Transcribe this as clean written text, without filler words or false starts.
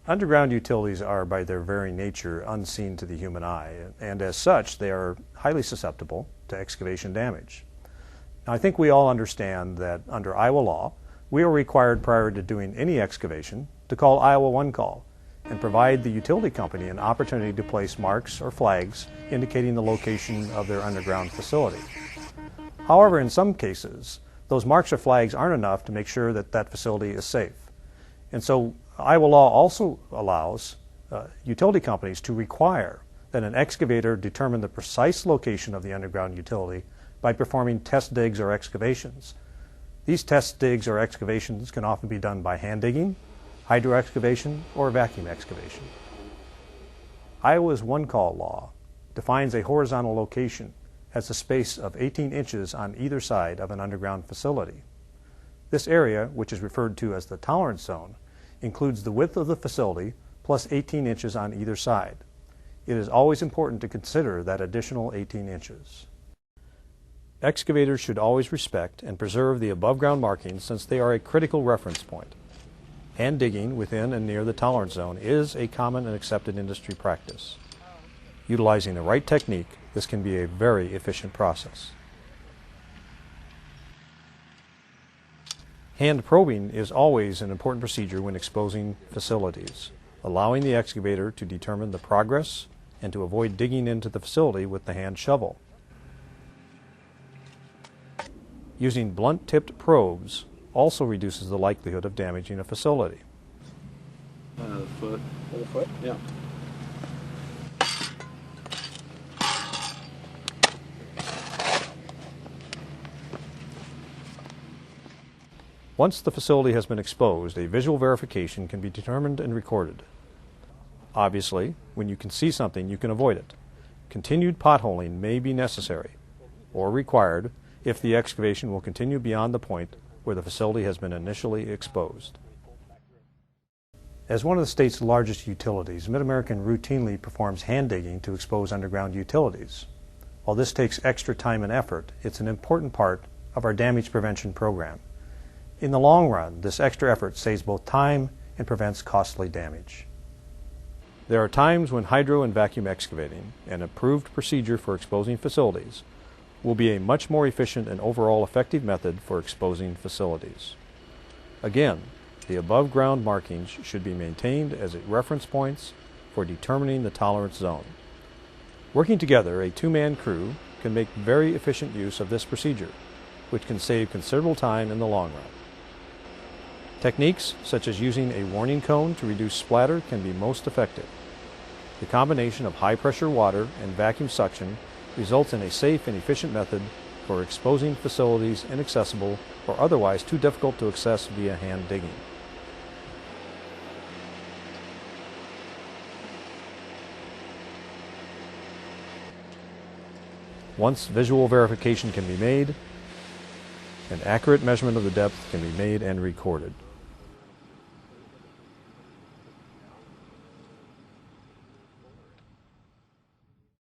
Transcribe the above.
Underground utilities are, by their very nature, unseen to the human eye, and as such, they are highly susceptible to excavation damage. Now, I think we all understand that under Iowa law, we are required prior to doing any excavation to call Iowa One Call and provide the utility company an opportunity to place marks or flags indicating the location of their underground facility. However, in some cases, those marks or flags aren't enough to make sure that that facility is safe. And so Iowa law also allows utility companies to require that an excavator determine the precise location of the underground utility by performing test digs or excavations. These test digs or excavations can often be done by hand digging, hydro excavation, or vacuum excavation. Iowa's One Call law defines a horizontal location as a space of 18 inches on either side of an underground facility. This area, which is referred to as the tolerance zone, includes the width of the facility plus 18 inches on either side. It is always important to consider that additional 18 inches. Excavators should always respect and preserve the above-ground markings since they are a critical reference point. Hand digging within and near the tolerance zone is a common and accepted industry practice. Utilizing the right technique, this can be a very efficient process. Hand probing is always an important procedure when exposing facilities, allowing the excavator to determine the progress and to avoid digging into the facility with the hand shovel. Using blunt-tipped probes also reduces the likelihood of damaging a facility. Foot. Whole foot? Yeah. Once the facility has been exposed, a visual verification can be determined and recorded. Obviously, when you can see something, you can avoid it. Continued potholing may be necessary or required if the excavation will continue beyond the point where the facility has been initially exposed. As one of the state's largest utilities, MidAmerican routinely performs hand digging to expose underground utilities. While this takes extra time and effort, it's an important part of our damage prevention program. In the long run, this extra effort saves both time and prevents costly damage. There are times when hydro and vacuum excavating, an approved procedure for exposing facilities, will be a much more efficient and overall effective method for exposing facilities. Again, the above-ground markings should be maintained as reference points for determining the tolerance zone. Working together, a two-man crew can make very efficient use of this procedure, which can save considerable time in the long run. Techniques such as using a warning cone to reduce splatter can be most effective. The combination of high-pressure water and vacuum suction results in a safe and efficient method for exposing facilities inaccessible or otherwise too difficult to access via hand digging. Once visual verification can be made, an accurate measurement of the depth can be made and recorded.